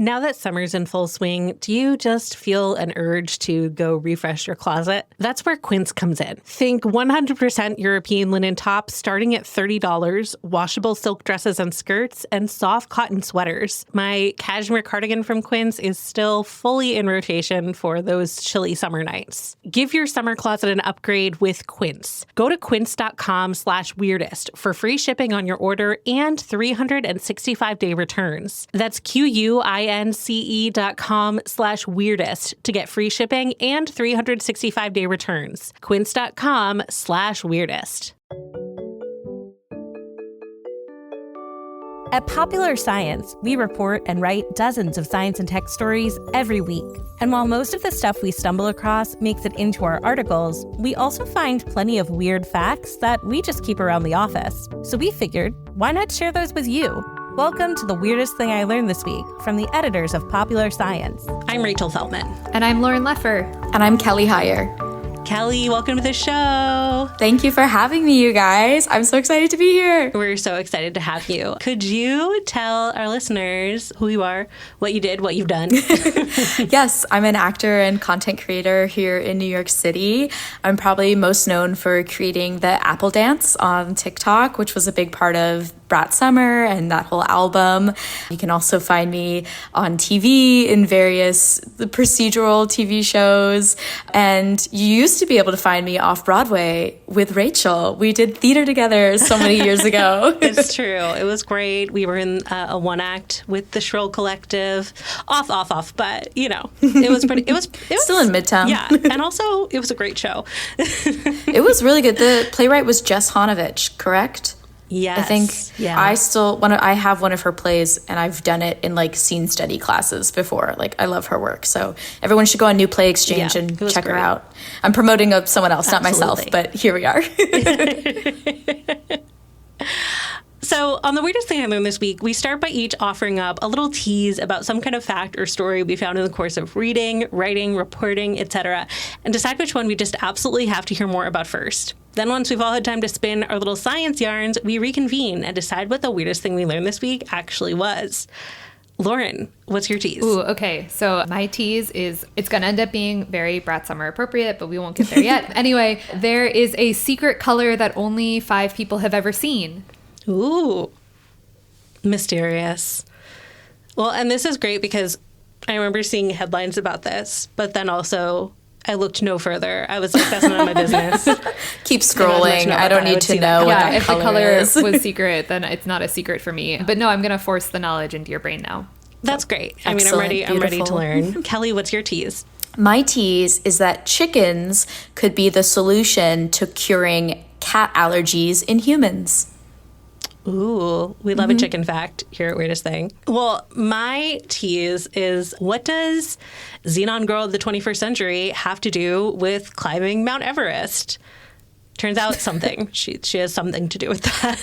Now that summer's in full swing, do you just feel an urge to go refresh your closet? That's where Quince comes in. Think 100% European linen tops starting at $30, washable silk dresses and skirts, and soft cotton sweaters. My cashmere cardigan from Quince is still fully in rotation for those chilly summer nights. Give your summer closet an upgrade with Quince. Go to quince.com/weirdest for free shipping on your order and 365-day returns. That's QUINCE.com/weirdest to get free shipping and 365-day returns. Quince.com/weirdest. At Popular Science, we report and write dozens of science and tech stories every week. And while most of the stuff we stumble across makes it into our articles, we also find plenty of weird facts that we just keep around the office. So we figured, why not share those with you? Welcome to The Weirdest Thing I Learned This Week from the editors of Popular Science. I'm Rachel Feldman. And I'm Lauren Leffer. And I'm Kelley Heyer. Kelley, welcome to the show. Thank you for having me, you guys. I'm so excited to be here. We're so excited to have you. Could you tell our listeners who you are, what you did, what you've done? Yes, I'm an actor and content creator here in New York City. I'm probably most known for creating the Apple Dance on TikTok, which was a big part of Brat Summer and that whole album. You can also find me on TV in various procedural TV shows. And you used to be able to find me off Broadway with Rachel. We did theater together so many years ago. It's true. It was great. We were in a one act with the Shrill Collective. Off, but you know, it was pretty, it was still in Midtown. Yeah. And also it was a great show. It was really good. The playwright was Jess Honovich, correct? Yes. I think yeah. I have one of her plays and I've done it in like scene study classes before. Like I love her work. So everyone should go on New Play Exchange and check her out. I'm promoting someone else, Absolutely. Not myself, but here we are. So on The Weirdest Thing I Learned This Week, we start by each offering up a little tease about some kind of fact or story we found in the course of reading, writing, reporting, etc., and decide which one we just absolutely have to hear more about first. Then once we've all had time to spin our little science yarns, we reconvene and decide what the weirdest thing we learned this week actually was. Lauren, what's your tease? Ooh, okay. So my tease is, it's going to end up being very Brat Summer appropriate, but we won't get there yet. Anyway, there is a secret color that only 5 people have ever seen. Ooh, mysterious. Well, and this is great because I remember seeing headlines about this, but then also I looked no further. I was like, that's none of my business. Keep scrolling. I don't need to know what that if color the color is. was secret, then it's not a secret for me. But no, I'm going to force the knowledge into your brain now. That's great. I Excellent. mean, I'm ready to Beautiful. learn. Kelley, what's your tease? My tease is that chickens could be the solution to curing cat allergies in humans. Ooh, we love a chicken fact here at Weirdest Thing. Well, my tease is, what does Xenon Girl of the 21st century have to do with climbing Mount Everest? Turns out something. She has something to do with that.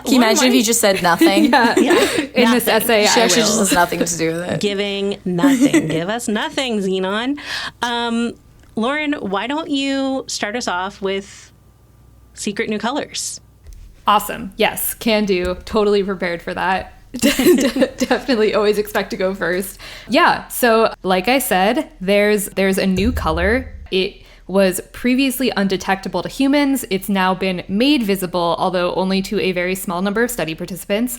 Can you imagine if you just said nothing? In this essay, She I actually just will. has nothing to do with it. Giving nothing. Give us nothing, Xenon. Lauren, why don't you start us off with secret new colors? Awesome. Yes, can do. Totally prepared for that. Definitely always expect to go first. Yeah, so like I said, there's a new color. It was previously undetectable to humans. It's now been made visible, although only to a very small number of study participants.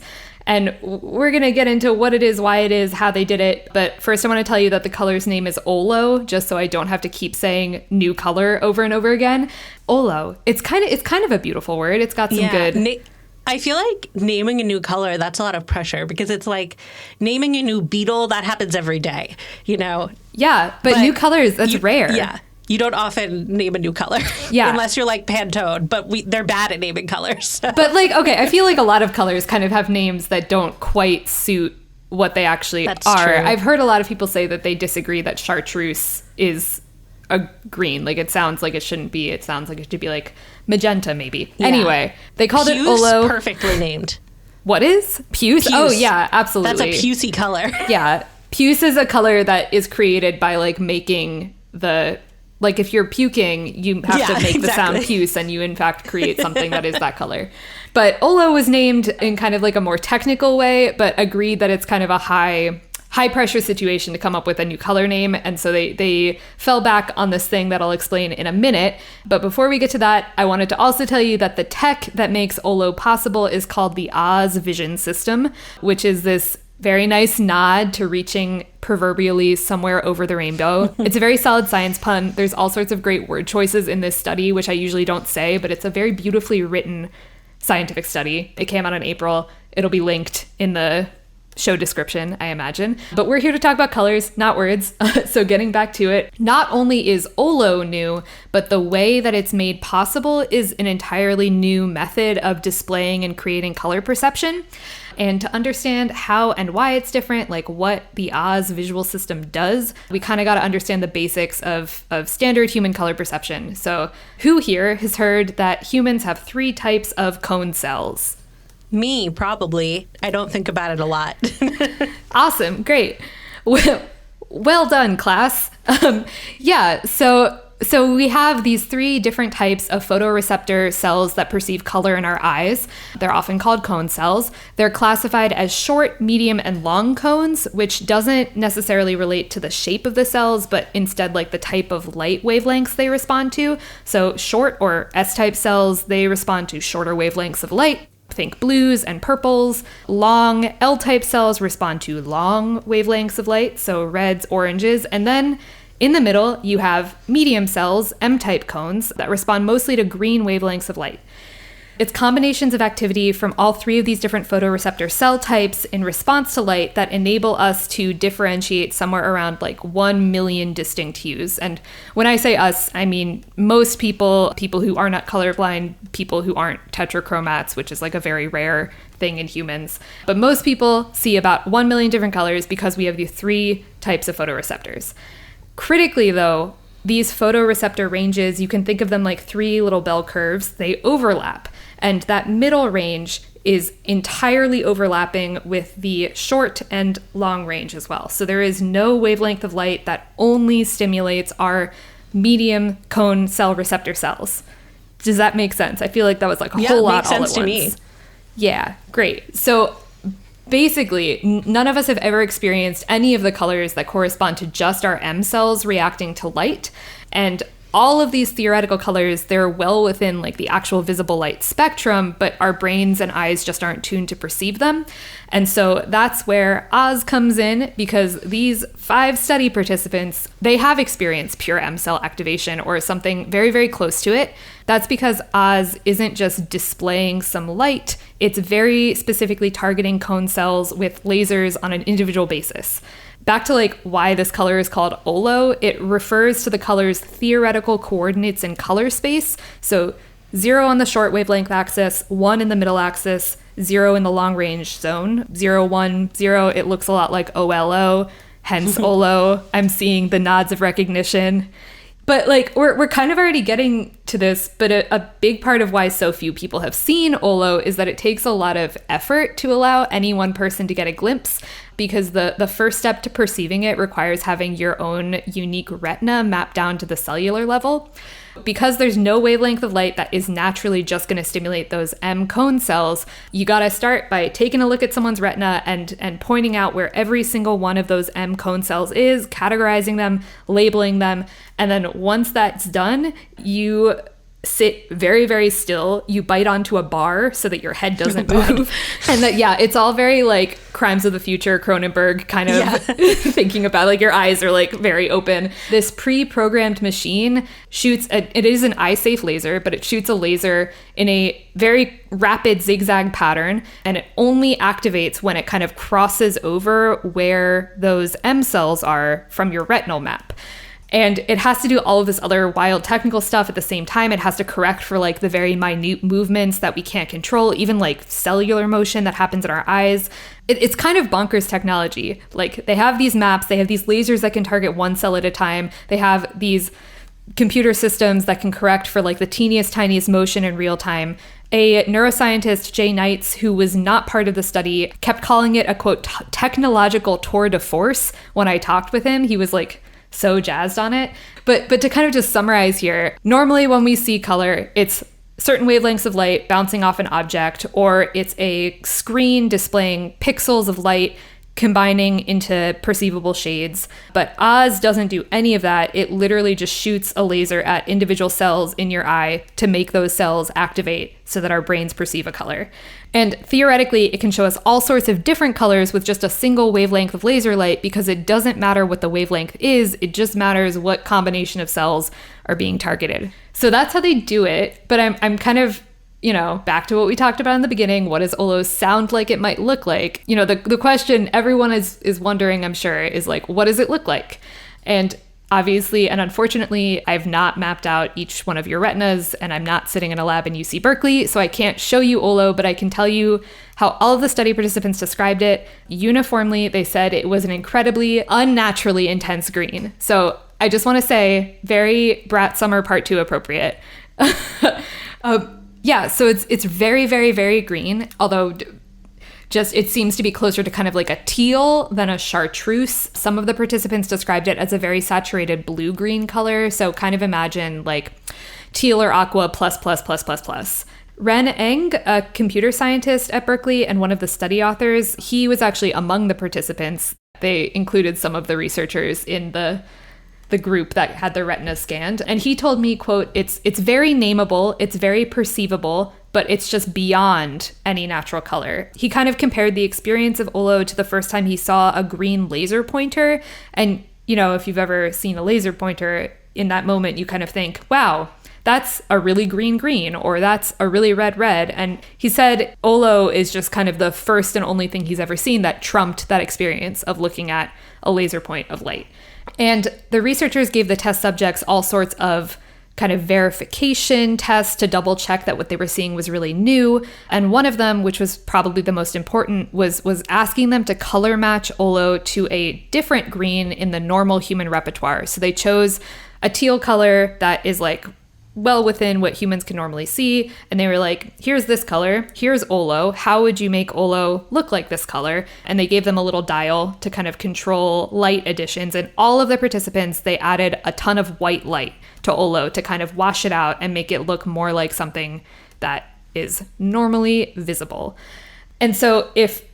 And we're going to get into what it is, why it is, how they did it. But first, I want to tell you that the color's name is Olo, just so I don't have to keep saying new color over and over again. Olo. It's kind of a beautiful word. It's got some good... I feel like naming a new color, that's a lot of pressure because it's like naming a new beetle, that happens every day, you know? Yeah, but new colors, that's rare. Yeah. You don't often name a new color. Yeah. Unless you're like Pantone, but they're bad at naming colors. But like, okay, I feel like a lot of colors kind of have names that don't quite suit what they actually That's are. true. I've heard a lot of people say that they disagree that chartreuse is a green. Like it sounds like it shouldn't be. It sounds like it should be like magenta maybe. Yeah. Anyway, they called it Puce, Olo. perfectly named. What is? Puce? Oh yeah, absolutely. That's a pucey color. Yeah. Puce is a color that is created by like making the... Like if you're puking, you have to make the sound puce, and you in fact create something that is that color. But Olo was named in kind of like a more technical way, but agreed that it's kind of a high pressure situation to come up with a new color name. And so they fell back on this thing that I'll explain in a minute. But before we get to that, I wanted to also tell you that the tech that makes Olo possible is called the Oz Vision System, which is this very nice nod to reaching proverbially somewhere over the rainbow. It's a very solid science pun. There's all sorts of great word choices in this study, which I usually don't say, but it's a very beautifully written scientific study. It came out in April. It'll be linked in the show description, I imagine. But we're here to talk about colors, not words. So getting back to it, not only is Olo new, but the way that it's made possible is an entirely new method of displaying and creating color perception. And to understand how and why it's different, like what the Oz visual system does, we kind of got to understand the basics of standard human color perception. So who here has heard that humans have 3 types of cone cells? Me, probably. I don't think about it a lot. Awesome. Great. Well done, class. So we have these 3 different types of photoreceptor cells that perceive color in our eyes. They're often called cone cells. They're classified as short, medium, and long cones, which doesn't necessarily relate to the shape of the cells, but instead like the type of light wavelengths they respond to. So short or S-type cells, they respond to shorter wavelengths of light. Think blues and purples. Long L-type cells respond to long wavelengths of light, so reds, oranges, and then in the middle, you have medium cells, M-type cones, that respond mostly to green wavelengths of light. It's combinations of activity from all 3 of these different photoreceptor cell types in response to light that enable us to differentiate somewhere around like 1 million distinct hues. And when I say us, I mean most people who are not colorblind, people who aren't tetrachromats, which is like a very rare thing in humans. But most people see about 1 million different colors because we have the 3 types of photoreceptors. Critically, though, these photoreceptor ranges, you can think of them like 3 little bell curves. They overlap. And that middle range is entirely overlapping with the short and long range as well. So there is no wavelength of light that only stimulates our medium cone cell receptor cells. Does that make sense? I feel like that was like a whole lot all at once. Yeah, makes sense to me. Yeah, great. So basically, none of us have ever experienced any of the colors that correspond to just our M cells reacting to light. And all of these theoretical colors, they're well within like the actual visible light spectrum, but our brains and eyes just aren't tuned to perceive them. And so that's where Oz comes in, because these 5 study participants, they have experienced pure M cell activation or something very, very close to it. That's because Oz isn't just displaying some light, it's very specifically targeting cone cells with lasers on an individual basis. Back to like why this color is called Olo, it refers to the color's theoretical coordinates in color space. So 0 on the short wavelength axis, 1 in the middle axis, 0 in the long range zone. 0, 1, 0, it looks a lot like OLO, hence Olo. I'm seeing the nods of recognition. But like we're kind of already getting to this, but a big part of why so few people have seen Olo is that it takes a lot of effort to allow any one person to get a glimpse, because the first step to perceiving it requires having your own unique retina mapped down to the cellular level. Because there's no wavelength of light that is naturally just going to stimulate those M cone cells, you got to start by taking a look at someone's retina and pointing out where every single one of those M cone cells is, categorizing them, labeling them, and then once that's done, you sit very, very still. You bite onto a bar so that your head doesn't move. And that, yeah, it's all very like Crimes of the Future, Cronenberg kind of thinking about, like your eyes are like very open. This pre-programmed machine shoots, it is an eye-safe laser, but it shoots a laser in a very rapid zigzag pattern, and it only activates when it kind of crosses over where those M cells are from your retinal map. And it has to do all of this other wild technical stuff at the same time. It has to correct for like the very minute movements that we can't control, even like cellular motion that happens in our eyes. It's kind of bonkers technology. Like they have these maps, they have these lasers that can target one cell at a time. They have these computer systems that can correct for like the teeniest, tiniest motion in real time. A neuroscientist, Jay Knights, who was not part of the study, kept calling it a, quote, technological tour de force when I talked with him. He was like so jazzed on it. But to kind of just summarize here, normally when we see color, it's certain wavelengths of light bouncing off an object, or it's a screen displaying pixels of light combining into perceivable shades. But Oz doesn't do any of that. It literally just shoots a laser at individual cells in your eye to make those cells activate so that our brains perceive a color. And theoretically, it can show us all sorts of different colors with just a single wavelength of laser light, because it doesn't matter what the wavelength is, it just matters what combination of cells are being targeted. So that's how they do it. But I'm kind of, back to what we talked about in the beginning. What does Olo sound like it might look like? The question everyone is wondering, I'm sure, is like, what does it look like? And obviously, and unfortunately, I've not mapped out each one of your retinas, and I'm not sitting in a lab in UC Berkeley, so I can't show you Olo, but I can tell you how all of the study participants described it. Uniformly, they said it was an incredibly unnaturally intense green. So I just want to say, very Brat Summer Part 2 appropriate. Yeah, so it's very, very, very green, although just it seems to be closer to kind of like a teal than a chartreuse. Some of the participants described it as a very saturated blue-green color, so kind of imagine like teal or aqua plus, plus, plus, plus, plus. Ren Eng, a computer scientist at Berkeley and one of the study authors, he was actually among the participants. They included some of the researchers in the group that had their retinas scanned. And he told me, quote, it's very nameable, it's very perceivable, but it's just beyond any natural color. He kind of compared the experience of Olo to the first time he saw a green laser pointer. And, if you've ever seen a laser pointer, in that moment, you kind of think, wow, that's a really green, or that's a really red. And he said Olo is just kind of the first and only thing he's ever seen that trumped that experience of looking at a laser point of light. And the researchers gave the test subjects all sorts of kind of verification tests to double check that what they were seeing was really new. And one of them, which was probably the most important, was asking them to color match Olo to a different green in the normal human repertoire. So they chose a teal color that is like well within what humans can normally see. And they were like, here's this color, here's Olo. How would you make Olo look like this color? And they gave them a little dial to kind of control light additions. And all of the participants, they added a ton of white light to Olo to kind of wash it out and make it look more like something that is normally visible. And so if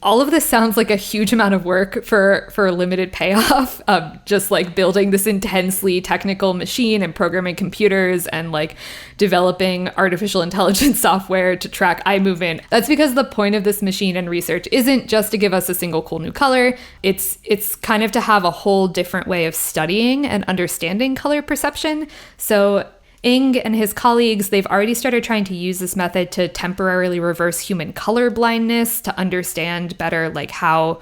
all of this sounds like a huge amount of work for a limited payoff, just like building this intensely technical machine and programming computers and like developing artificial intelligence software to track eye movement, that's because the point of this machine and research isn't just to give us a single cool new color. It's kind of to have a whole different way of studying and understanding color perception. So Ing and his colleagues, they've already started trying to use this method to temporarily reverse human color blindness, to understand better like how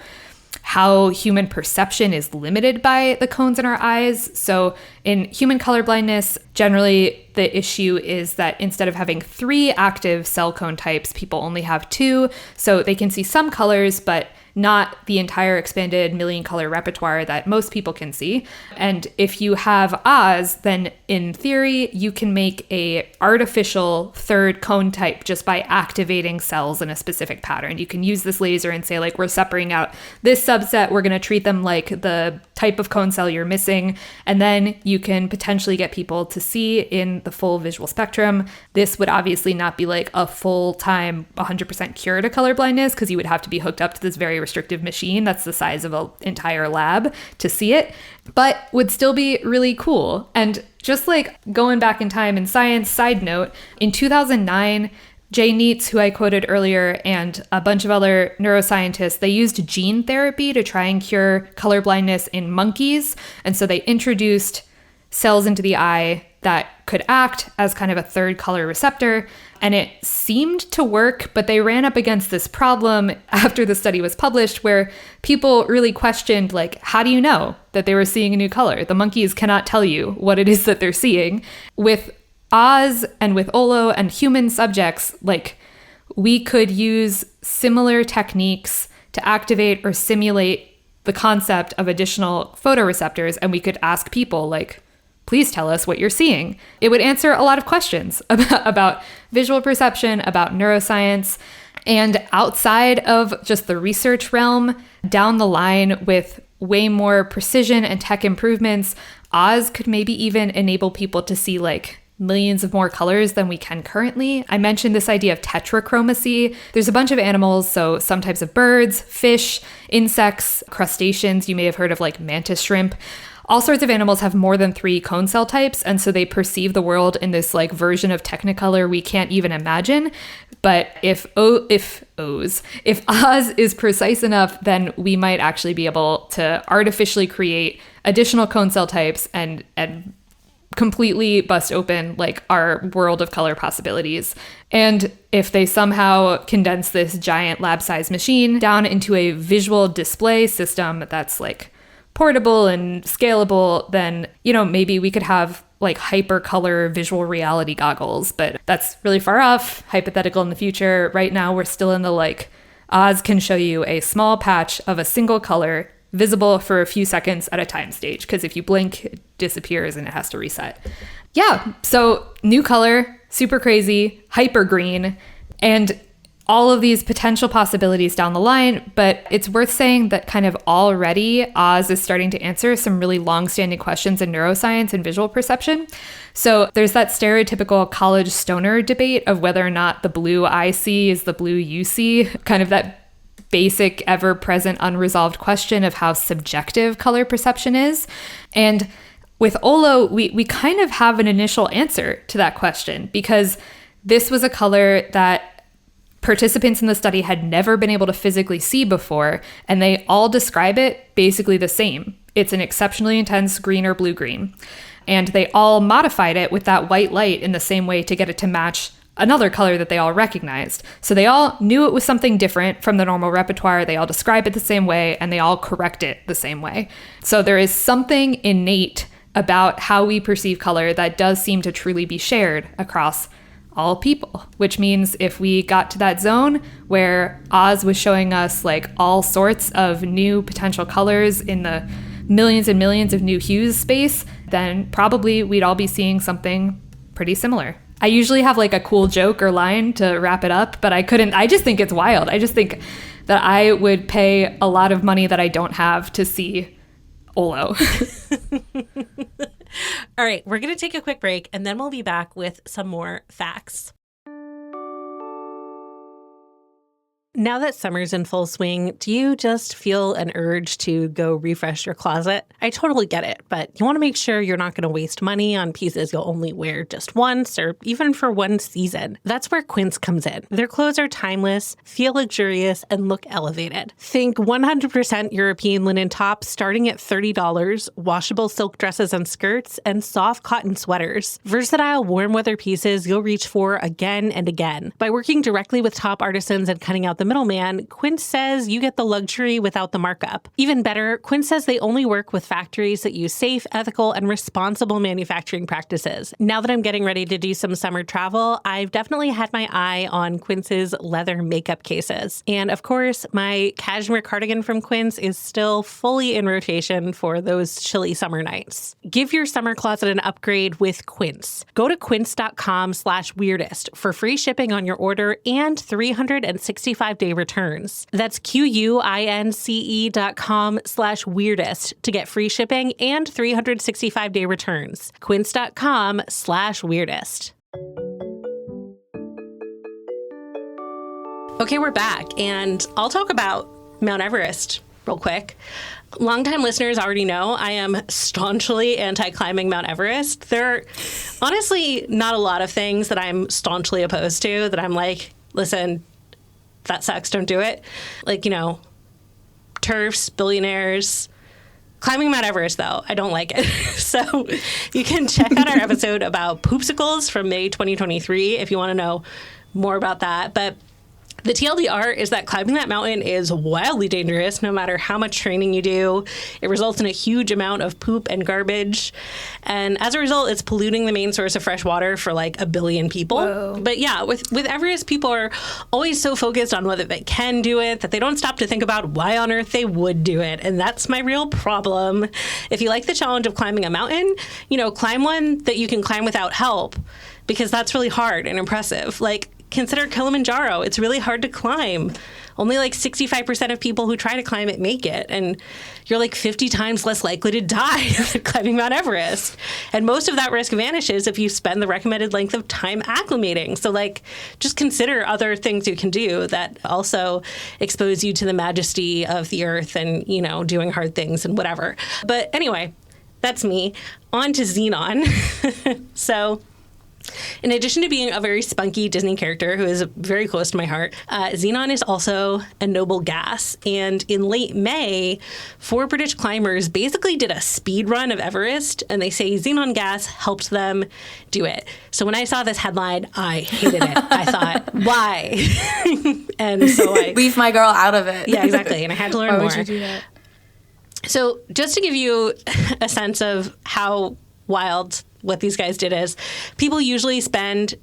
human perception is limited by the cones in our eyes. So in human color blindness, generally the issue is that instead of having 3 active cell cone types, people only have 2. So they can see some colors, but not the entire expanded million color repertoire that most people can see. And if you have Oz, then in theory, you can make a artificial third cone type just by activating cells in a specific pattern. You can use this laser and say, like, we're separating out this subset, we're going to treat them like the type of cone cell you're missing, and then you can potentially get people to see in the full visual spectrum. This would obviously not be like a full-time 100% cure to color blindness, because you would have to be hooked up to this very restrictive machine that's the size of an entire lab to see it, but would still be really cool. And just like going back in time in science, side note, in 2009, Jay Neitz, who I quoted earlier, and a bunch of other neuroscientists, they used gene therapy to try and cure color blindness in monkeys. And so they introduced cells into the eye that could act as kind of a third color receptor. And it seemed to work, but they ran up against this problem after the study was published where people really questioned, like, how do you know that they were seeing a new color? The monkeys cannot tell you what it is that they're seeing. With Oz and with Olo and human subjects, like, we could use similar techniques to activate or simulate the concept of additional photoreceptors, and we could ask people, like, please tell us what you're seeing. It would answer a lot of questions about visual perception, about neuroscience, and outside of just the research realm, down the line with way more precision and tech improvements, Oz could maybe even enable people to see like millions of more colors than we can currently. I mentioned this idea of tetrachromacy. There's a bunch of animals, so some types of birds, fish, insects, crustaceans. You may have heard of like mantis shrimp. All sorts of animals have more than 3 cone cell types, and so they perceive the world in this like version of Technicolor we can't even imagine. But if Oz is precise enough, then we might actually be able to artificially create additional cone cell types and completely bust open like our world of color possibilities. And if they somehow condense this giant lab-sized machine down into a visual display system that's like portable and scalable, then, maybe we could have like hypercolor visual reality goggles, but that's really far off, hypothetical in the future. Right now, we're still in the like, Oz can show you a small patch of a single color visible for a few seconds at a time stage, because if you blink, it disappears and it has to reset. Yeah, so new color, super crazy, hyper green, and all of these potential possibilities down the line, but it's worth saying that kind of already Oz is starting to answer some really long-standing questions in neuroscience and visual perception. So there's that stereotypical college stoner debate of whether or not the blue I see is the blue you see, kind of that basic, ever-present, unresolved question of how subjective color perception is. And with Olo, we kind of have an initial answer to that question, because this was a color that participants in the study had never been able to physically see before, and they all describe it basically the same. It's an exceptionally intense green or blue-green. And they all modified it with that white light in the same way to get it to match another color that they all recognized. So they all knew it was something different from the normal repertoire, they all describe it the same way, and they all correct it the same way. So there is something innate about how we perceive color that does seem to truly be shared across all people, which means if we got to that zone where Oz was showing us like all sorts of new potential colors in the millions and millions of new hues space, then probably we'd all be seeing something pretty similar. I usually have like a cool joke or line to wrap it up, but I just think it's wild. I just think that I would pay a lot of money that I don't have to see Olo. All right, we're going to take a quick break, and then we'll be back with some more facts. Now that summer's in full swing, do you just feel an urge to go refresh your closet? I totally get it, but you want to make sure you're not going to waste money on pieces you'll only wear just once or even for one season. That's where Quince comes in. Their clothes are timeless, feel luxurious, and look elevated. Think 100% European linen tops starting at $30, washable silk dresses and skirts, and soft cotton sweaters. Versatile warm weather pieces you'll reach for again and again. By working directly with top artisans and cutting out the middleman, Quince says you get the luxury without the markup. Even better, Quince says they only work with factories that use safe, ethical, and responsible manufacturing practices. Now that I'm getting ready to do some summer travel, I've definitely had my eye on Quince's leather makeup cases. And of course, my cashmere cardigan from Quince is still fully in rotation for those chilly summer nights. Give your summer closet an upgrade with Quince. Go to quince.com/weirdest for free shipping on your order and 365-day returns. That's QUINCE.com/weirdest to get free shipping and 365-day returns. Quince.com/weirdest. Okay, we're back, and I'll talk about Mount Everest real quick. Longtime listeners already know I am staunchly anti-climbing Mount Everest. There are honestly not a lot of things that I'm staunchly opposed to that I'm like, listen, that sucks, don't do it. Like, TERFs, billionaires. Climbing Mount Everest, though, I don't like it. So you can check out our episode about poopsicles from May 2023 if you want to know more about that. But the TLDR is that climbing that mountain is wildly dangerous no matter how much training you do. It results in a huge amount of poop and garbage. And as a result, it's polluting the main source of fresh water for like 1 billion people. Whoa. But yeah, with Everest, people are always so focused on whether they can do it that they don't stop to think about why on earth they would do it. And that's my real problem. If you like the challenge of climbing a mountain, climb one that you can climb without help, because that's really hard and impressive. Like, consider Kilimanjaro. It's really hard to climb. Only like 65% of people who try to climb it make it. And you're like 50 times less likely to die than climbing Mount Everest. And most of that risk vanishes if you spend the recommended length of time acclimating. So like, just consider other things you can do that also expose you to the majesty of the earth and, you know, doing hard things and whatever. But anyway, that's me. On to Xenon. So in addition to being a very spunky Disney character who is very close to my heart, xenon is also a noble gas. And in late May, 4 British climbers basically did a speed run of Everest, and they say xenon gas helped them do it. So when I saw this headline, I hated it. I thought, why? And so I... Leave my girl out of it. Yeah, exactly. And I had to learn Why more. would you do that? So just to give you a sense of how wild what these guys did is, people usually spend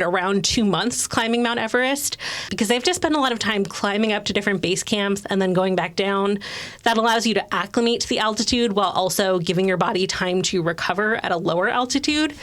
around 2 months climbing Mount Everest because they have to spend a lot of time climbing up to different base camps and then going back down. That allows you to acclimate to the altitude while also giving your body time to recover at a lower altitude.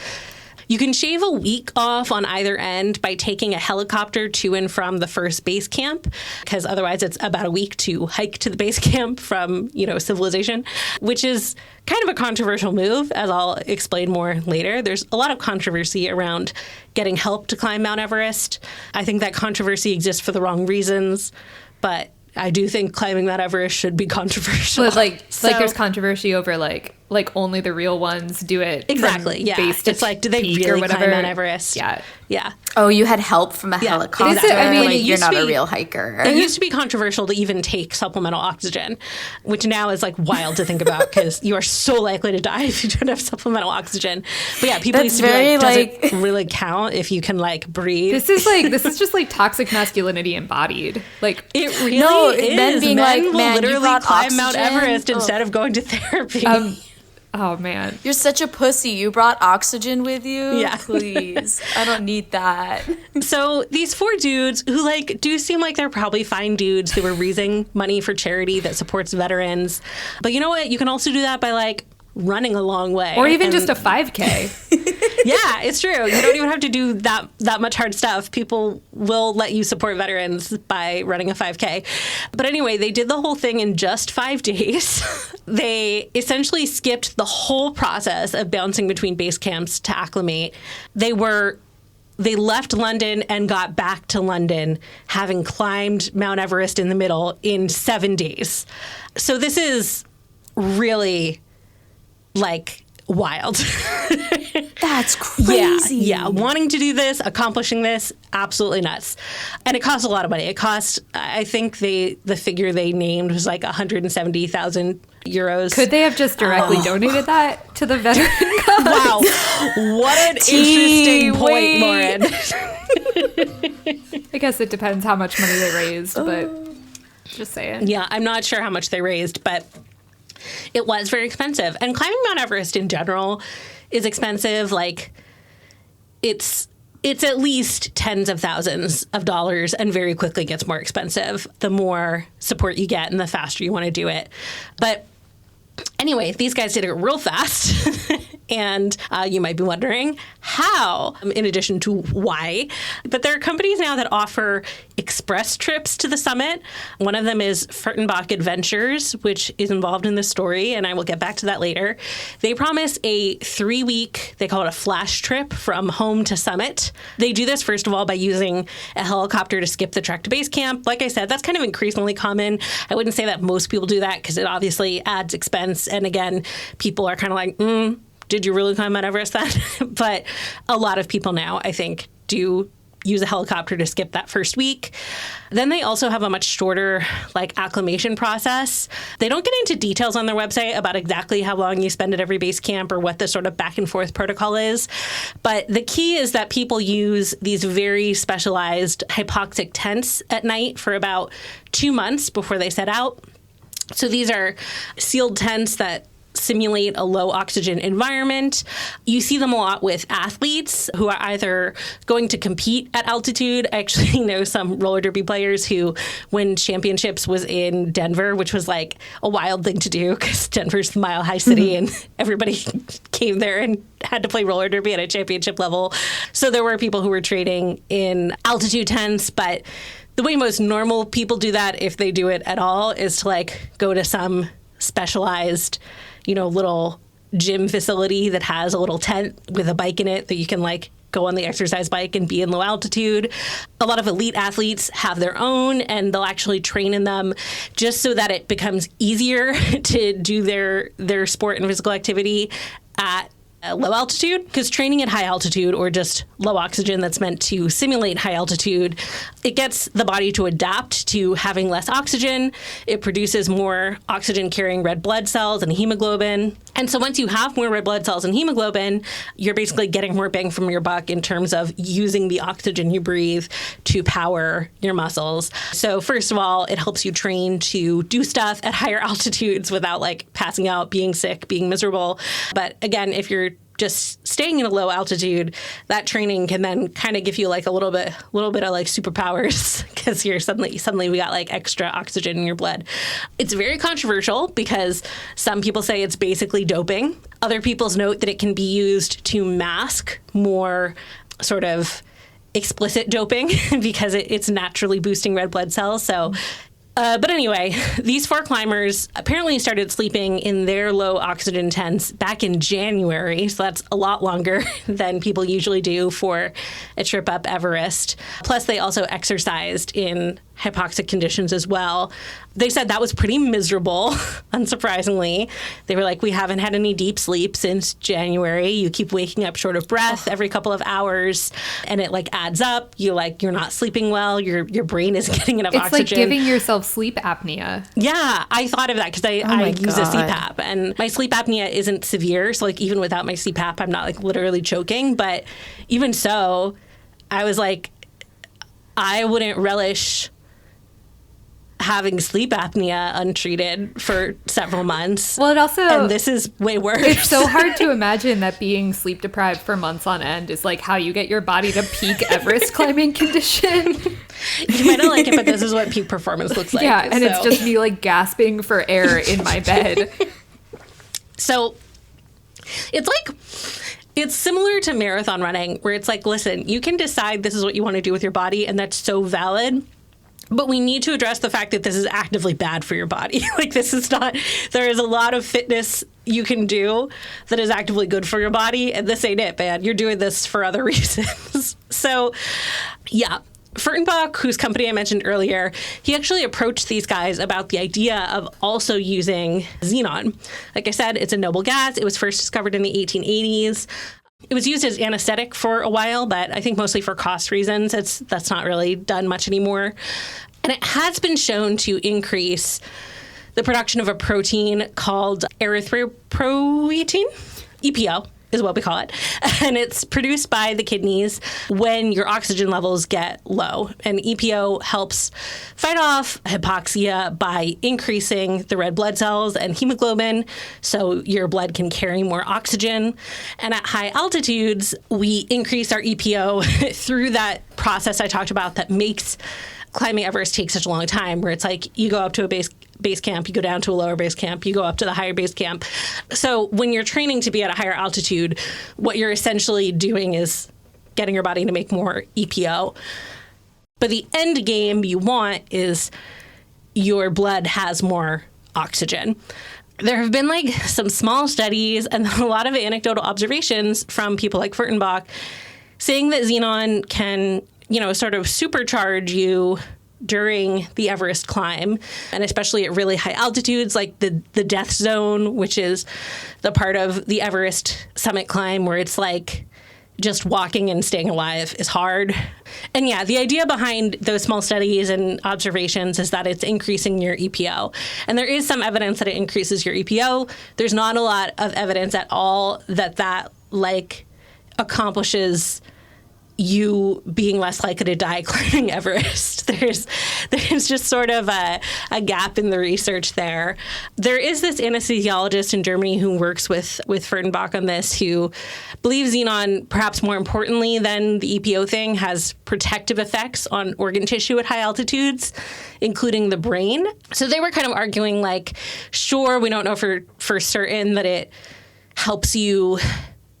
You can shave a week off on either end by taking a helicopter to and from the first base camp, because otherwise it's about a week to hike to the base camp from, you know, civilization, which is kind of a controversial move, as I'll explain more later. There's a lot of controversy around getting help to climb Mount Everest. I think that controversy exists for the wrong reasons, but I do think climbing Mount Everest should be controversial. But like there's controversy over like only the real ones do it. Exactly. Yeah. It's like, do they really climb Mount Everest? Yeah. Yeah. Oh, you had help from a helicopter. Exactly. I mean, like, you're not a real hiker. It used to be controversial to even take supplemental oxygen, which now is like wild to think about because you are so likely to die if you don't have supplemental oxygen. But yeah, people used to be like, does it really count if you can like breathe? This is just like toxic masculinity embodied. Like it really is. Men being Men like, will man, literally you brought climb oxygen? Mount Everest instead of going to therapy. Oh man, you're such a pussy. You brought oxygen with you? Yeah. Please. I don't need that. So these 4 dudes who like do seem like they're probably fine dudes who were raising money for charity that supports veterans. But you know what? You can also do that by like running a long way. Or even just a 5K. Yeah, it's true. You don't even have to do that much hard stuff. People will let you support veterans by running a 5K. But anyway, they did the whole thing in just 5 days. They essentially skipped the whole process of bouncing between base camps to acclimate. They left London and got back to London, having climbed Mount Everest in the middle in 7 days. So this is really, like, wild. That's crazy. Yeah. Wanting to do this, accomplishing this, absolutely nuts. And it costs a lot of money. It cost, I think the figure they named was like 170,000 euros. Could they have just directly donated that to the veteran cause? Wow. What an interesting point, Lauren. I guess it depends how much money they raised, but just saying. Yeah, I'm not sure how much they raised, but it was very expensive. And climbing Mount Everest in general is expensive. Like, it's at least tens of thousands of dollars and very quickly gets more expensive the more support you get and the faster you want to do it. But anyway, these guys did it real fast. And you might be wondering how, in addition to why. But there are companies now that offer express trips to the summit. One of them is Furtenbach Adventures, which is involved in this story, and I will get back to that later. They promise a 3-week, they call it a flash trip from home to summit. They do this, first of all, by using a helicopter to skip the trek to base camp. Like I said, that's kind of increasingly common. I wouldn't say that most people do that because it obviously adds expense. And again, people are kind of like, did you really climb Mount Everest then? But a lot of people now, I think, do use a helicopter to skip that first week. Then they also have a much shorter acclimation process. They don't get into details on their website about exactly how long you spend at every base camp or what the sort of back and forth protocol is. But the key is that people use these very specialized hypoxic tents at night for about 2 months before they set out. So these are sealed tents that simulate a low oxygen environment. You see them a lot with athletes who are either going to compete at altitude. I actually know some roller derby players who win championships was in Denver, which was like a wild thing to do because Denver's the mile high city and everybody came there and had to play roller derby at a championship level. So there were people who were training in altitude tents, but the way most normal people do that, if they do it at all, is to like go to some specialized, little gym facility that has a little tent with a bike in it that you can like go on the exercise bike and be in low altitude. A lot of elite athletes have their own, and they'll actually train in them just so that it becomes easier to do their sport and physical activity at low altitude, because training at high altitude or just low oxygen that's meant to simulate high altitude, it gets the body to adapt to having less oxygen. It produces more oxygen carrying red blood cells and hemoglobin. And so once you have more red blood cells and hemoglobin, you're basically getting more bang from your buck in terms of using the oxygen you breathe to power your muscles. So first of all, it helps you train to do stuff at higher altitudes without like passing out, being sick, being miserable. But again, if you're just staying in a low altitude, that training can then kind of give you like a little bit of like superpowers because you're suddenly we got like extra oxygen in your blood. It's very controversial because some people say it's basically doping. Other people's note that it can be used to mask more sort of explicit doping because it's naturally boosting red blood cells. So but anyway, these 4 climbers apparently started sleeping in their low oxygen tents back in January. So that's a lot longer than people usually do for a trip up Everest. Plus, they also exercised in hypoxic conditions as well. They said that was pretty miserable, unsurprisingly. They were like, we haven't had any deep sleep since January. You keep waking up short of breath every couple of hours, and it like adds up. You're not sleeping well. Your brain isn't getting enough oxygen. It's like giving yourself sleep apnea. Yeah, I thought of that because I use a CPAP, and my sleep apnea isn't severe. So like even without my CPAP, I'm not like literally choking. But even so, I was like, I wouldn't relish having sleep apnea untreated for several months. Well, it also... And this is way worse. It's so hard to imagine that being sleep deprived for months on end is like how you get your body to peak Everest climbing condition. You might not like it, but this is what peak performance looks like. Yeah, and it's just me like gasping for air in my bed. So it's similar to marathon running where it's like, listen, you can decide this is what you want to do with your body, and that's so valid. But we need to address the fact that this is actively bad for your body. Like, this is not, there is a lot of fitness you can do that is actively good for your body, and this ain't it, man. You're doing this for other reasons. So, yeah. Furtenbach, whose company I mentioned earlier, he actually approached these guys about the idea of also using xenon. Like I said, it's a noble gas. It was first discovered in the 1880s. It was used as anesthetic for a while, but I think mostly for cost reasons. That's not really done much anymore. And it has been shown to increase the production of a protein called erythropoietin, EPO is what we call it. And it's produced by the kidneys when your oxygen levels get low. And EPO helps fight off hypoxia by increasing the red blood cells and hemoglobin so your blood can carry more oxygen. And at high altitudes, we increase our EPO through that process I talked about that makes climbing Everest take such a long time, where it's like you go up to a base camp, you go down to a lower base camp, you go up to the higher base camp. So when you're training to be at a higher altitude, what you're essentially doing is getting your body to make more EPO. But the end game you want is your blood has more oxygen. There have been like some small studies and a lot of anecdotal observations from people like Furtenbach saying that xenon can, sort of supercharge you during the Everest climb, and especially at really high altitudes like the death zone, which is the part of the Everest summit climb where it's like just walking and staying alive is hard. And yeah, the idea behind those small studies and observations is that it's increasing your EPO. And there is some evidence that it increases your EPO. There's not a lot of evidence at all that like accomplishes you being less likely to die climbing Everest. There's just sort of a gap in the research there. There is this anesthesiologist in Germany who works with Furtenbach on this, who believes xenon, perhaps more importantly than the EPO thing, has protective effects on organ tissue at high altitudes, including the brain. So they were kind of arguing, like, sure, we don't know for certain that it helps you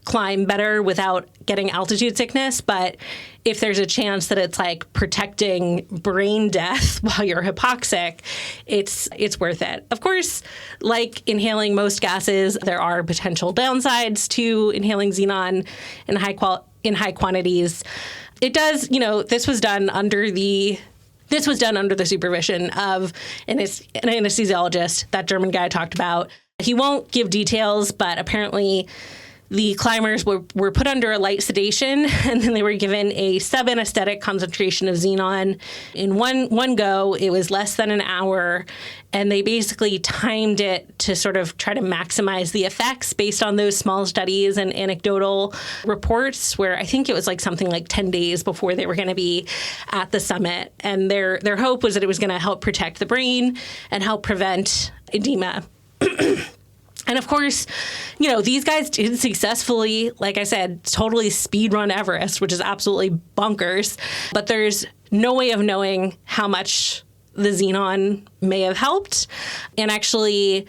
climb better without getting altitude sickness, but if there's a chance that it's like protecting brain death while you're hypoxic, it's worth it. Of course, like inhaling most gases, there are potential downsides to inhaling xenon in high quantities. It does, this was done under the supervision of an anesthesiologist, that German guy I talked about. He won't give details, but apparently the climbers were put under a light sedation, and then they were given a sub-anesthetic concentration of xenon. In one go, it was less than an hour, and they basically timed it to sort of try to maximize the effects based on those small studies and anecdotal reports, where I think it was like something like 10 days before they were going to be at the summit. And their hope was that it was going to help protect the brain and help prevent edema. And of course, these guys did successfully, like I said, totally speedrun Everest, which is absolutely bonkers. But there's no way of knowing how much the xenon may have helped. And actually,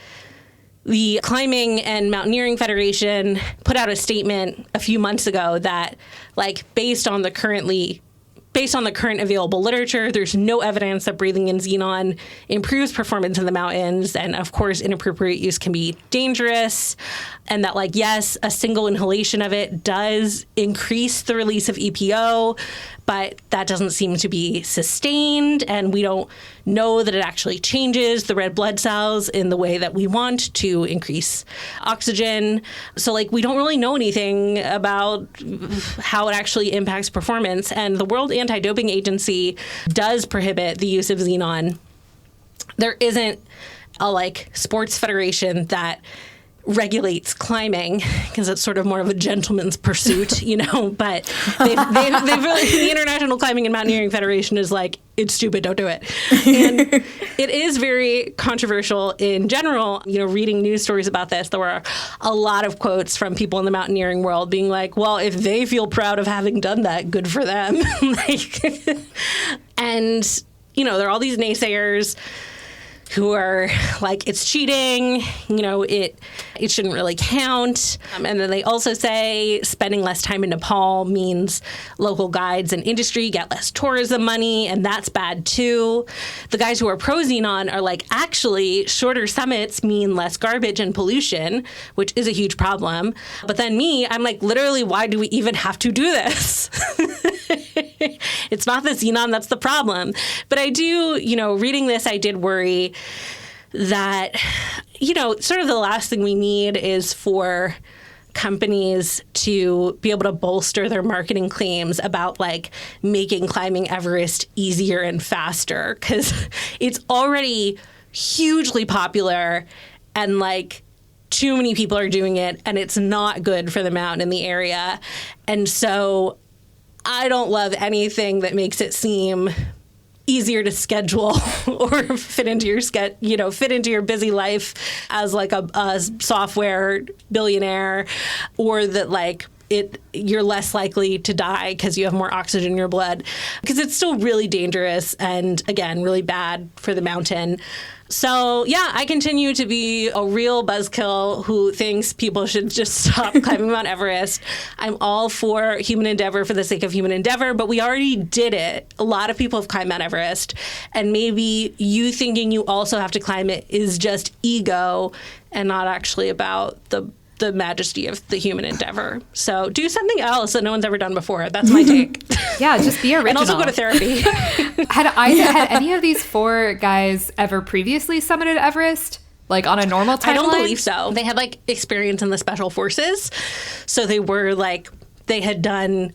the Climbing and Mountaineering Federation put out a statement a few months ago that, like, based on the current available literature, there's no evidence that breathing in xenon improves performance in the mountains. And of course, inappropriate use can be dangerous. And that, like, yes, a single inhalation of it does increase the release of EPO, but that doesn't seem to be sustained. And we don't know that it actually changes the red blood cells in the way that we want to increase oxygen. So, like, we don't really know anything about how it actually impacts performance. And the World Anti-Doping Agency does prohibit the use of xenon. There isn't a, sports federation that regulates climbing, because it's sort of more of a gentleman's pursuit, but they've really, the International Climbing and Mountaineering Federation is like, it's stupid, don't do it. And it is very controversial in general. Reading news stories about this, there were a lot of quotes from people in the mountaineering world being like, well, if they feel proud of having done that, good for them. And, there are all these naysayers who are like, it's cheating, it shouldn't really count. And then they also say spending less time in Nepal means local guides and industry get less tourism money, and that's bad too. The guys who are pro-xenon are like, actually, shorter summits mean less garbage and pollution, which is a huge problem. But then I'm like, literally, why do we even have to do this? It's not the xenon that's the problem. But I do, reading this, I did worry that, sort of the last thing we need is for companies to be able to bolster their marketing claims about, like, making climbing Everest easier and faster, because it's already hugely popular and, like, too many people are doing it, and it's not good for the mountain in the area. And so I don't love anything that makes it seem easier to schedule or fit into your busy life as, like, a software billionaire, or that, like, you're less likely to die because you have more oxygen in your blood, because it's still really dangerous and, again, really bad for the mountain. So, yeah, I continue to be a real buzzkill who thinks people should just stop climbing Mount Everest. I'm all for human endeavor for the sake of human endeavor, but we already did it. A lot of people have climbed Mount Everest, and maybe you thinking you also have to climb it is just ego and not actually about the majesty of the human endeavor. So do something else that no one's ever done before. That's my take. Yeah, just be original. And also go to therapy. Had any of these four guys ever previously summited Everest? Like, on a normal timeline? I don't believe so. They had, like, experience in the special forces. So they were, like, they had done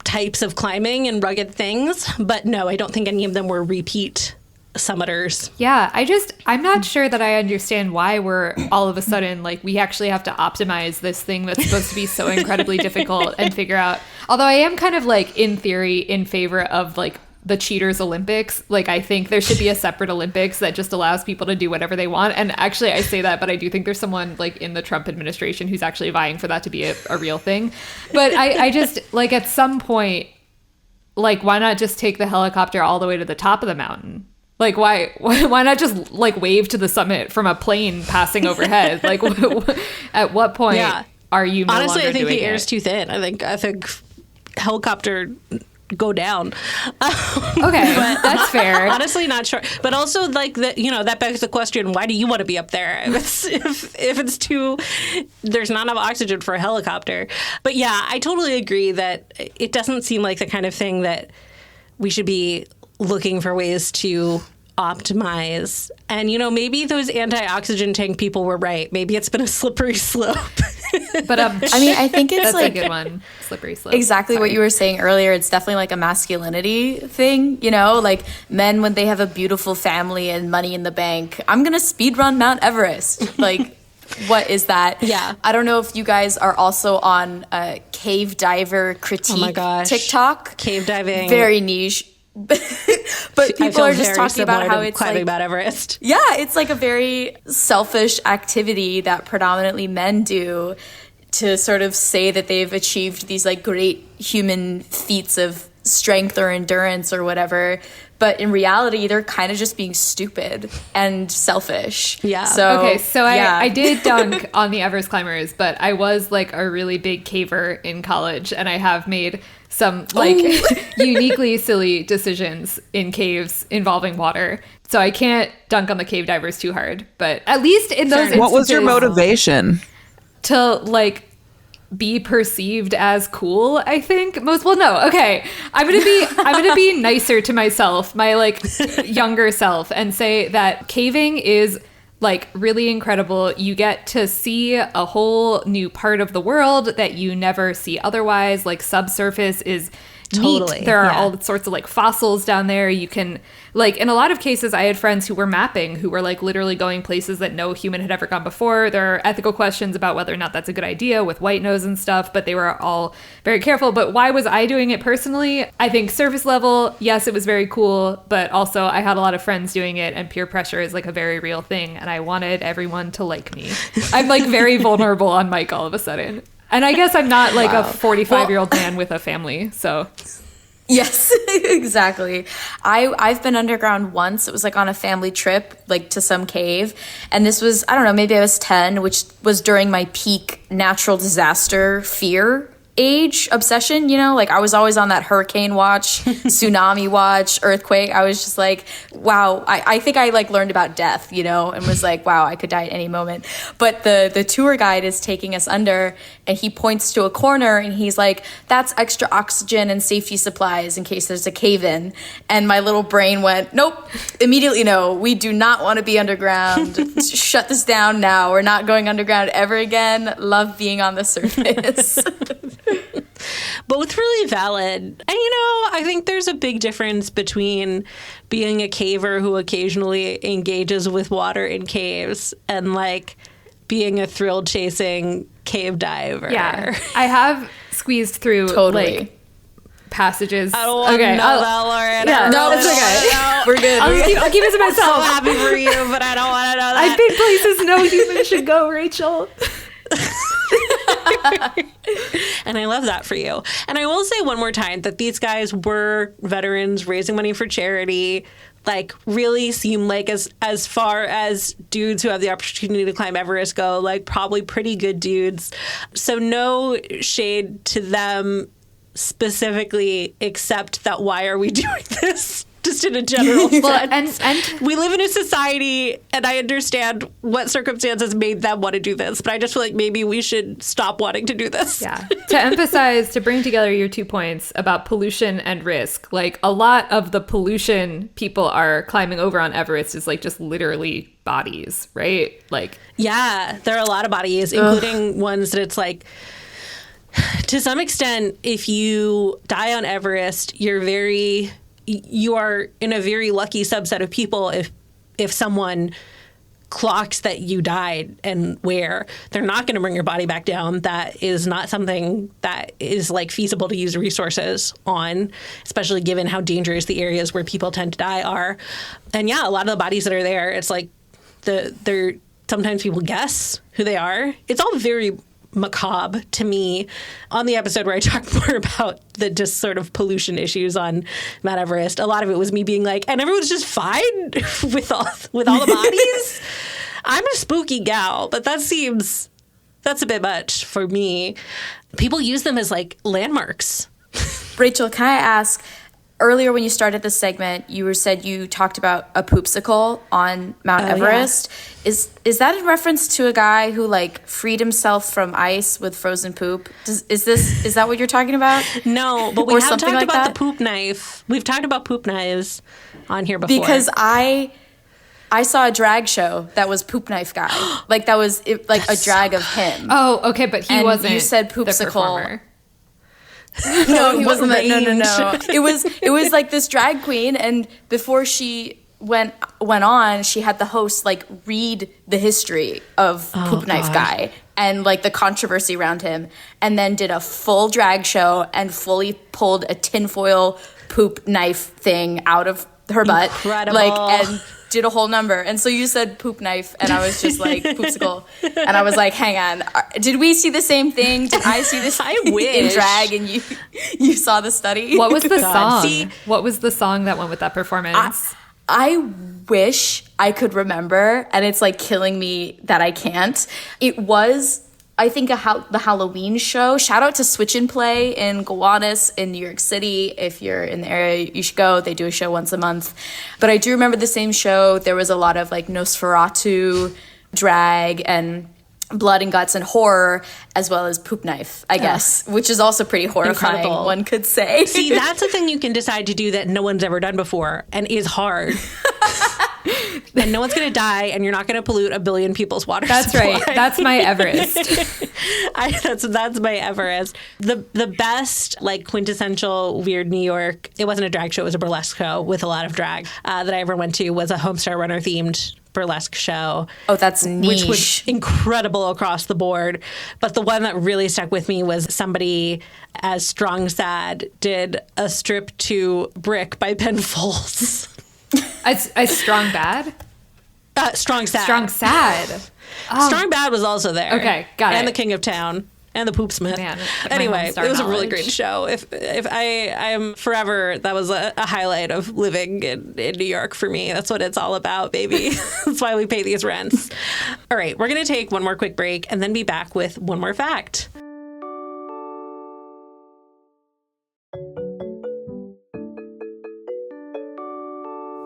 types of climbing and rugged things. But no, I don't think any of them were repeat summiters. Yeah, I'm not sure that I understand why we're all of a sudden like we actually have to optimize this thing that's supposed to be so incredibly difficult and figure out. Although I am kind of like in theory in favor of like the Cheaters Olympics. Like I think there should be a separate Olympics that just allows people to do whatever they want. And actually I say that, but I do think there's someone like in the Trump administration who's actually vying for that to be a real thing. But I just like at some point, like why not just take the helicopter all the way to the top of the mountain? Like why not just like wave to the summit from a plane passing overhead? Like at what point are you no honestly longer I think doing the air's it? too thin. I think helicopter go down. Okay, but that's fair. Honestly, not sure. But also, like that begs the question: why do you want to be up there? If it's too, there's not enough oxygen for a helicopter. But yeah, I totally agree that it doesn't seem like the kind of thing that we should be looking for ways to optimize. And maybe those anti-oxygen tank people were right. Maybe it's been a slippery slope. But I mean, I think it's that's like a good one. Slippery slope. Exactly what you were saying earlier. It's definitely like a masculinity thing, like men when they have a beautiful family and money in the bank. I'm going to speed run Mount Everest. Like, what is that? Yeah. I don't know if you guys are also on cave diver critique Oh my gosh. TikTok. Cave diving. Very niche. But people are just talking about how it's climbing like Mount Everest. Yeah, it's like a very selfish activity that predominantly men do to sort of say that they've achieved these like great human feats of strength or endurance or whatever. But in reality, they're kind of just being stupid and selfish. Yeah. So I did dunk on the Everest climbers, but I was like a really big caver in college, and I have made some like uniquely silly decisions in caves involving water. So I can't dunk on the cave divers too hard, but at least in those instances, what was your motivation? To like be perceived as cool, I think. I'm gonna be nicer to myself, my like younger self, and say that caving is like really incredible. You get to see a whole new part of the world that you never see otherwise. Like subsurface is Totally. neat. There are all sorts of like fossils down there. You can like in a lot of cases I had friends who were mapping who were like literally going places that no human had ever gone before. There are ethical questions about whether or not that's a good idea with white nose and stuff, but they were all very careful. But why was I doing it personally? I think surface level, yes, it was very cool, but also I had a lot of friends doing it, and peer pressure is like a very real thing, and I wanted everyone to like me. I'm like very vulnerable on mic all of a sudden. And I guess I'm not like a 45-year-old man with a family, so. Yes, exactly. I've been underground once. It was like on a family trip, like to some cave. And this was, I don't know, maybe I was 10, which was during my peak natural disaster fear age obsession, like I was always on that hurricane watch, tsunami watch, earthquake. I was just like, wow, I think I like learned about death, and was like, wow, I could die at any moment. But the tour guide is taking us under, and he points to a corner and he's like, that's extra oxygen and safety supplies in case there's a cave in. And my little brain went, nope, immediately no, we do not want to be underground. Shut this down now. We're not going underground ever again. Love being on the surface. Both really valid. And I think there's a big difference between being a caver who occasionally engages with water in caves and like being a thrill chasing cave diver. Yeah. I have squeezed through like passages. I don't want to know that, Lauren. Yeah, no, it's okay. We're good. I'll keep it to myself. I'm so happy for you, but I don't want to know that. I've been places no human should go, Rachel. And I love that for you. And I will say one more time that these guys were veterans raising money for charity, like really seem like as far as dudes who have the opportunity to climb Everest go, like probably pretty good dudes. So no shade to them specifically, except that why are we doing this? Just in a general sense. And we live in a society, and I understand what circumstances made them want to do this, but I just feel like maybe we should stop wanting to do this. Yeah. To bring together your 2 points about pollution and risk, like a lot of the pollution people are climbing over on Everest is like just literally bodies, right? Like, yeah, there are a lot of bodies, including ones that it's like, to some extent, if you die on Everest, you're very you are in a very lucky subset of people if someone clocks that you died and where they're not going to bring your body back down. That is not something that is like feasible to use resources on, especially given how dangerous the areas where people tend to die are. And yeah, a lot of the bodies that are there, it's like they're sometimes people guess who they are. It's all very macabre to me. On the episode where I talked more about the just sort of pollution issues on Mount Everest, a lot of it was me being like, and everyone's just fine with all the bodies. I'm a spooky gal, but that's a bit much for me. People use them as like landmarks. Rachel, can I ask, earlier when you started this segment, you said you talked about a poopsicle on Mount Everest. Yeah. Is that in reference to a guy who like freed himself from ice with frozen poop? Is that what you're talking about? No, but we have talked like about the poop knife. We've talked about poop knives on here before. Because I saw a drag show that was Poop Knife Guy. Like that was like a drag of him. Oh, okay, but he wasn't. You said poopsicle. The performer. No, he wasn't. No. It was like this drag queen, and before she went on, she had the host like read the history of Poop Knife Guy and like the controversy around him, and then did a full drag show and fully pulled a tinfoil poop knife thing out of her butt. Incredible. And did a whole number. And so you said poop knife, and I was just like, poopsicle. And I was like, hang on, did we see the same thing? Did I see this I wish. in drag and you saw the study? What was the song? What was the song that went with that performance? I wish I could remember, and it's like killing me that I can't. It was, I think, the Halloween show. Shout out to Switch and Play in Gowanus in New York City. If you're in the area, you should go. They do a show once a month. But I do remember the same show. There was a lot of like Nosferatu drag and blood and guts and horror, as well as poop knife, I guess, which is also pretty horrifying, incredible. One could say. See, that's a thing you can decide to do that no one's ever done before and is hard. And no one's going to die, and you're not going to pollute a billion people's water That's supply. Right. That's my Everest. That's my Everest. The best, like, quintessential weird New York, it wasn't a drag show, it was a burlesque show with a lot of drag, that I ever went to was a Homestar Runner themed burlesque show. Oh, that's niche. Which was incredible across the board. But the one that really stuck with me was somebody as Strong Sad did a strip to Brick by Ben Folds. I Strong Bad? Strong Sad. Strong Sad. Oh. Strong Bad was also there. Okay, got it. And the King of Town. And the Poopsmith. Man, anyway, it was a really great show. If I am forever, that was a highlight of living in New York for me. That's what it's all about, baby. That's why we pay these rents. All right, we're going to take one more quick break and then be back with one more fact.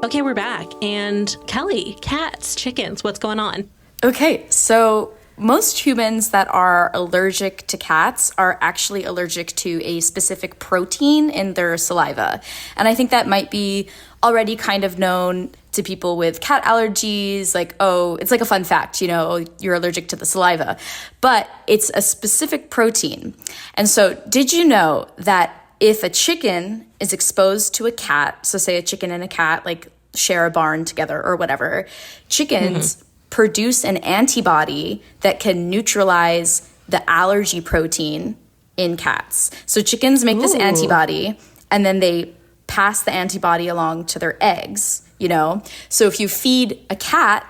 Okay, we're back. And Kelley, cats, chickens, what's going on? Okay, so most humans that are allergic to cats are actually allergic to a specific protein in their saliva. And I think that might be already kind of known to people with cat allergies, like, oh, it's like a fun fact, you know, you're allergic to the saliva. But it's a specific protein. And so did you know that if a chicken is exposed to a cat, so say a chicken and a cat, like share a barn together or whatever, chickens produce an antibody that can neutralize the allergy protein in cats. So chickens make this antibody, and then they pass the antibody along to their eggs, you know? So if you feed a cat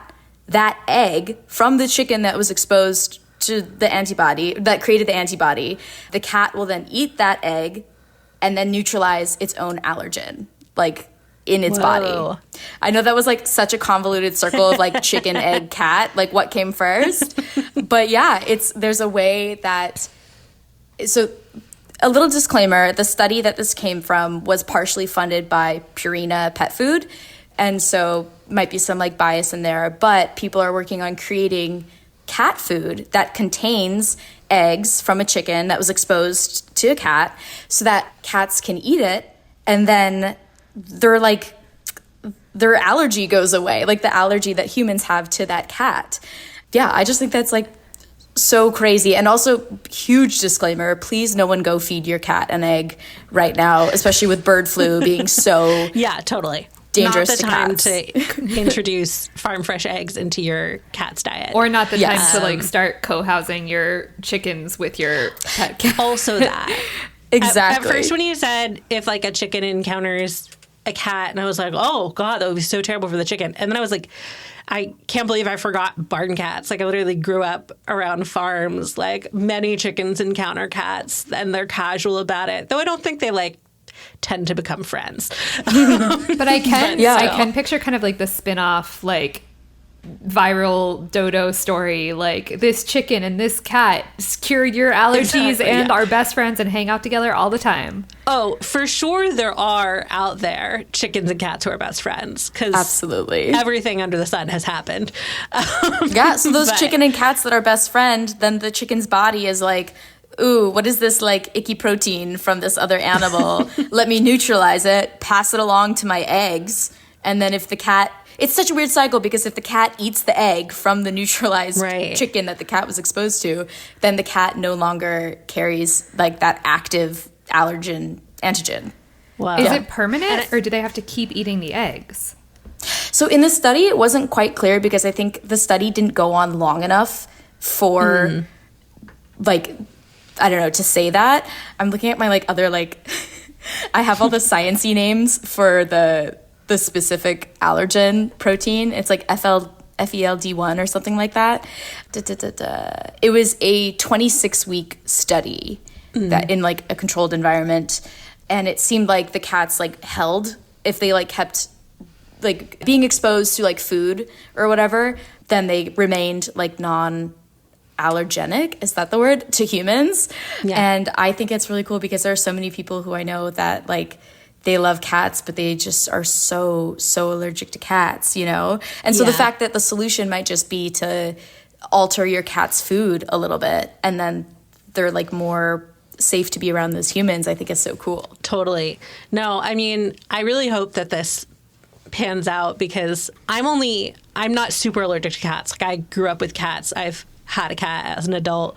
that egg from the chicken that was exposed to the antibody, that created the antibody, the cat will then eat that egg and then neutralize its own allergen, like in its body. I know that was like such a convoluted circle of like chicken, egg, cat, like what came first. But yeah, there's a way that, so a little disclaimer, the study that this came from was partially funded by Purina Pet Food. And so might be some like bias in there, but people are working on creating cat food that contains eggs from a chicken that was exposed to a cat so that cats can eat it, and then their allergy goes away, like the allergy that humans have to that cat. Yeah, I just think that's like so crazy. And also, huge disclaimer, please no one go feed your cat an egg right now, especially with bird flu being so yeah, totally dangerous not the to time cats. to introduce farm fresh eggs into your cat's diet. Or not the Yes. time to like start co-housing your chickens with your pet cat. Also that. Exactly. At first when you said if like a chicken encounters a cat, and I was like, oh God, that would be so terrible for the chicken. And then I was like, I can't believe I forgot barn cats. Like I literally grew up around farms. Like many chickens encounter cats and they're casual about it. Though I don't think they like tend to become friends. But I can Yeah. I can picture kind of like the spin-off like viral dodo story, like this chicken and this cat cured your allergies Exactly, and yeah. are best friends and hang out together all the time. Oh, for sure there are out there chickens and cats who are best friends. Because Absolutely. everything under the sun has happened. Yeah, so those But- chicken and cats that are best friend, then the chicken's body is like, ooh, what is this like icky protein from this other animal? Let me neutralize it, pass it along to my eggs, and then if the cat... It's such a weird cycle because if the cat eats the egg from the neutralized Right. chicken that the cat was exposed to, then the cat no longer carries like that active allergen antigen. Wow. Is it permanent or do they have to keep eating the eggs? So in the study, it wasn't quite clear because I think the study didn't go on long enough for like, I don't know, to say that. I'm looking at my like other like, I have all the sciencey names for the specific allergen protein. It's like FELD1 or something like that. It was a 26-week study that in like a controlled environment, and it seemed like the cats like held, if they like kept like being exposed to like food or whatever, then they remained like non-allergenic, is that the word, to humans. Yeah. And I think it's really cool because there are so many people who I know that like they love cats, but they just are so allergic to cats, you know? And so the Yeah. fact that the solution might just be to alter your cat's food a little bit and then they're like more safe to be around those humans, I think is so cool. Totally. No, I mean, I really hope that this pans out because I'm not super allergic to cats. Like I grew up with cats. I've had a cat as an adult.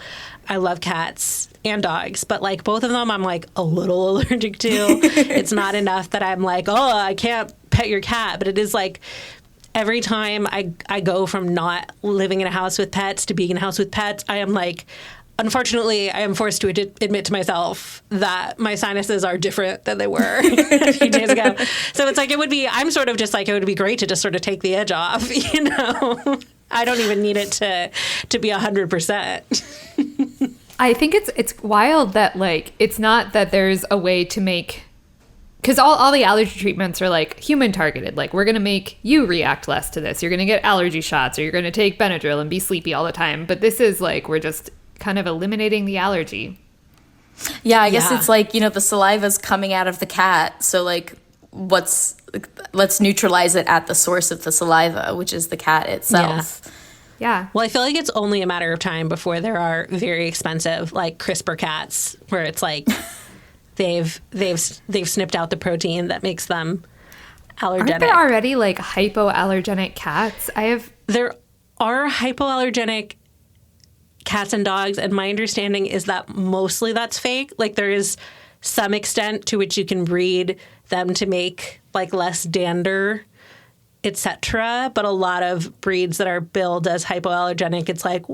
I love cats and dogs, but like both of them I'm like a little allergic to. It's not enough that I'm like, oh, I can't pet your cat, but it is like every time I go from not living in a house with pets to being in a house with pets, I am like, unfortunately, I am forced to admit to myself that my sinuses are different than they were a few days ago. So it's like I'm sort of just like, it would be great to just sort of take the edge off, you know? I don't even need it to be 100%. I think it's wild that like it's not that there's a way to make, because all the allergy treatments are like human targeted. Like we're gonna make you react less to this. You're gonna get allergy shots, or you're gonna take Benadryl and be sleepy all the time. But this is like we're just kind of eliminating the allergy. Yeah, I guess Yeah. it's like, you know, the saliva's coming out of the cat. So like let's neutralize it at the source of the saliva, which is the cat itself. Yeah. Well, I feel like it's only a matter of time before there are very expensive like CRISPR cats where it's like they've snipped out the protein that makes them allergenic. Aren't there already like hypoallergenic cats? There are hypoallergenic cats and dogs, and my understanding is that mostly that's fake. Like there is some extent to which you can breed them to make like less dander, etc. But a lot of breeds that are billed as hypoallergenic, it's like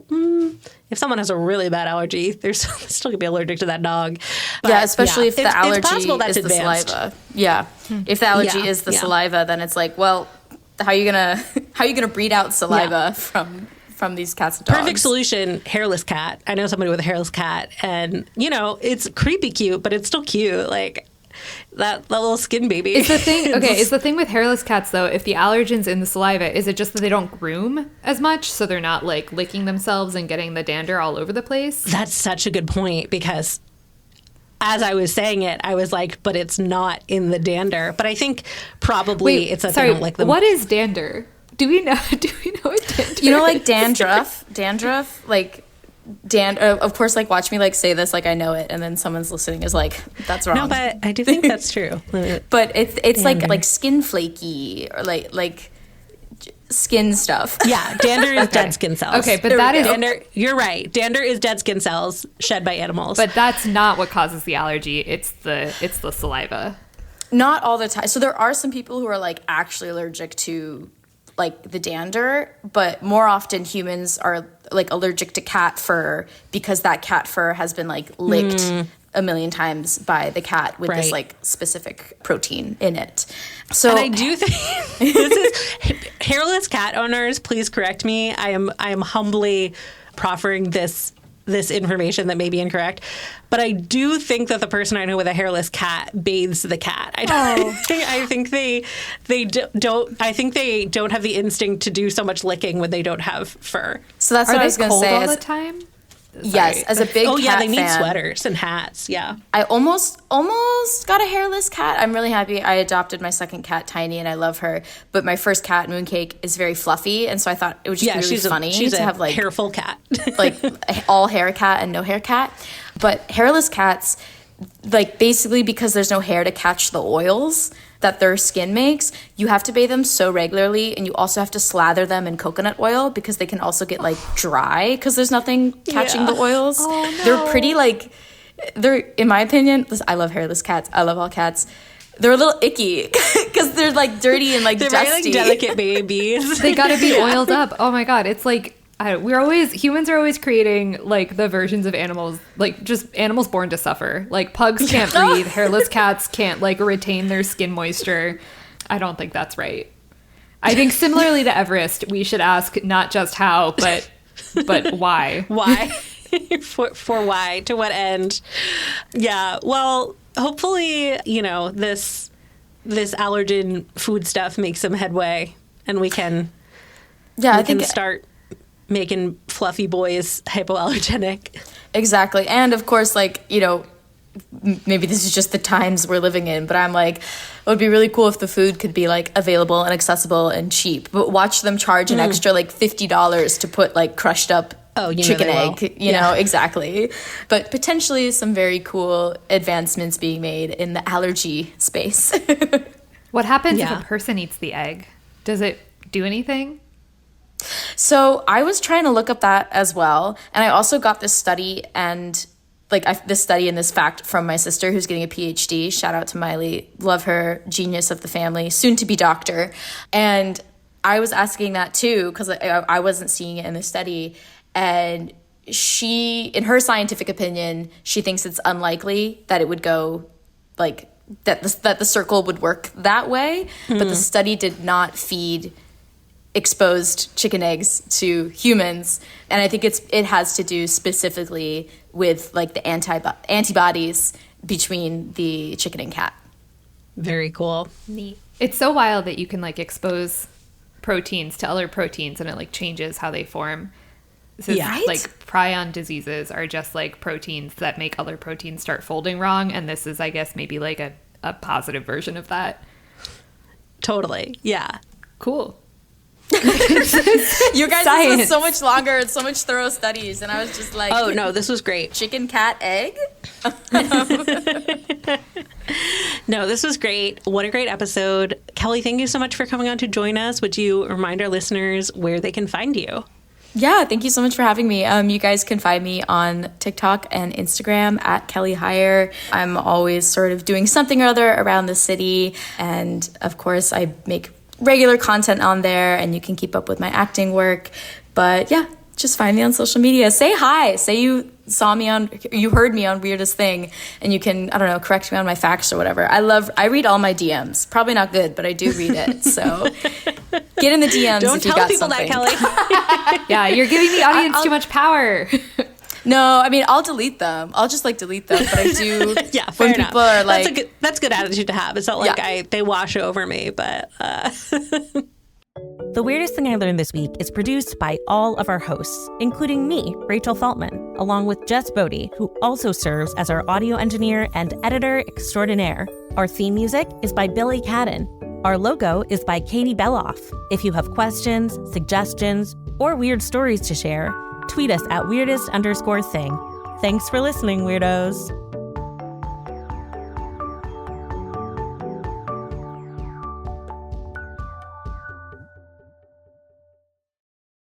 if someone has a really bad allergy, they're still gonna be allergic to that dog. But, Yeah, especially if the it's allergy possible that's is the advanced. saliva. Yeah. If the allergy Yeah, is the yeah. saliva, then it's like, well, how are you gonna breed out saliva from these cats and dogs? Perfect solution, hairless cat. I know somebody with a hairless cat, and you know it's creepy cute, but it's still cute. Like that little skin baby. Is the thing okay? Is the thing with hairless cats though? If the allergen's in the saliva, is it just that they don't groom as much, so they're not like licking themselves and getting the dander all over the place? That's such a good point because as I was saying it, I was like, but it's not in the dander. But I think probably it's that they don't like them. What is dander? Do we know? Do we know what dander? You know, like is? dandruff, like of course, like watch me like say this like I know it, and then someone's listening is like, that's wrong. No, but I do think that's true. But it's Dander. like skin flaky or like skin stuff. Yeah, dander is dead skin cells. Okay, but that is dander. You're right. Dander is dead skin cells shed by animals. But that's not what causes the allergy. It's the saliva. Not all the time. So there are some people who are like actually allergic to like the dander, but more often humans are like allergic to cat fur because that cat fur has been like licked a million times by the cat with this like specific protein in it. So and I do think this is hairless cat owners, please correct me. I am humbly proffering this information that may be incorrect, but I do think that the person I know with a hairless cat bathes the cat. I think they don't. I think they don't have the instinct to do so much licking when they don't have fur. So that's what I was going to say. All the time. Yes, as a big cat they need fan, sweaters and hats. Yeah, I almost got a hairless cat. I'm really happy. I adopted my second cat, Tiny, and I love her. But my first cat, Mooncake, is very fluffy, and so I thought it would just be really funny to have like hairful cat, like all hair cat and no hair cat. But hairless cats, like basically because there's no hair to catch the oils that their skin makes, you have to bathe them so regularly, and you also have to slather them in coconut oil because they can also get like dry because there's nothing catching the oils. Oh, no. They're pretty like, in my opinion, I love hairless cats. I love all cats. They're a little icky because they're like dirty and like they're dusty. Very like delicate babies. They gotta be oiled up. Oh my God, it's like humans are always creating like the versions of animals, like just animals born to suffer. Like pugs can't breathe, hairless cats can't like retain their skin moisture. I don't think that's right. I think similarly to Everest, we should ask not just how, but why. Why? for why? To what end? Yeah. Well, hopefully, this allergen food stuff makes some headway, and we can start making fluffy boys hypoallergenic. Exactly. And of course, like, maybe this is just the times we're living in, but I'm like, it would be really cool if the food could be like available and accessible and cheap. But watch them charge an extra like $50 to put like crushed up chicken egg, exactly. But potentially some very cool advancements being made in the allergy space. What happens if a person eats the egg? Does it do anything? So I was trying to look up that as well. And I also got this study and this study and this fact from my sister who's getting a PhD. Shout out to Miley. Love her. Genius of the family. Soon to be doctor. And I was asking that too because I wasn't seeing it in the study. And she, in her scientific opinion, she thinks it's unlikely that it would go like that the circle would work that way. But the study did not feed exposed chicken eggs to humans, and I think it has to do specifically with like the antibodies between the chicken and cat. Very cool. Neat. It's so wild that you can like expose proteins to other proteins and it like changes how they form. So right? Like prion diseases are just like proteins that make other proteins start folding wrong, and this is, I guess, maybe like a positive version of that. Totally. Yeah. Cool. You guys, this was so much longer and so much thorough studies, and I was just like, oh no, this was great. Chicken, cat, egg. No, this was great. What a great episode. Kelley, thank you so much for coming on to join us. Would you remind our listeners where they can find you? Yeah, thank you so much for having me. You guys can find me on TikTok and Instagram at Kelley Heyer. I'm always sort of doing something or other around the city, and of course I make regular content on there, and you can keep up with my acting work. But yeah, just find me on social media. Say hi. Say you heard me on Weirdest Thing, and you can, I don't know, correct me on my facts or whatever. I read all my DMs. Probably not good, but I do read it. So get in the DMs if you got something. Don't tell people that, Kelley. Yeah, you're giving the audience too much power. No, I mean, I'll delete them. I'll just delete them. But I do. Yeah, fair enough. People are that's a good attitude to have. It's not like they wash over me, but. The Weirdest Thing I Learned this week is produced by all of our hosts, including me, Rachel Feltman, along with Jess Bodie, who also serves as our audio engineer and editor extraordinaire. Our theme music is by Billy Cadden. Our logo is by Katie Beloff. If you have questions, suggestions, or weird stories to share, tweet us at weirdest_thing. Thanks for listening, weirdos.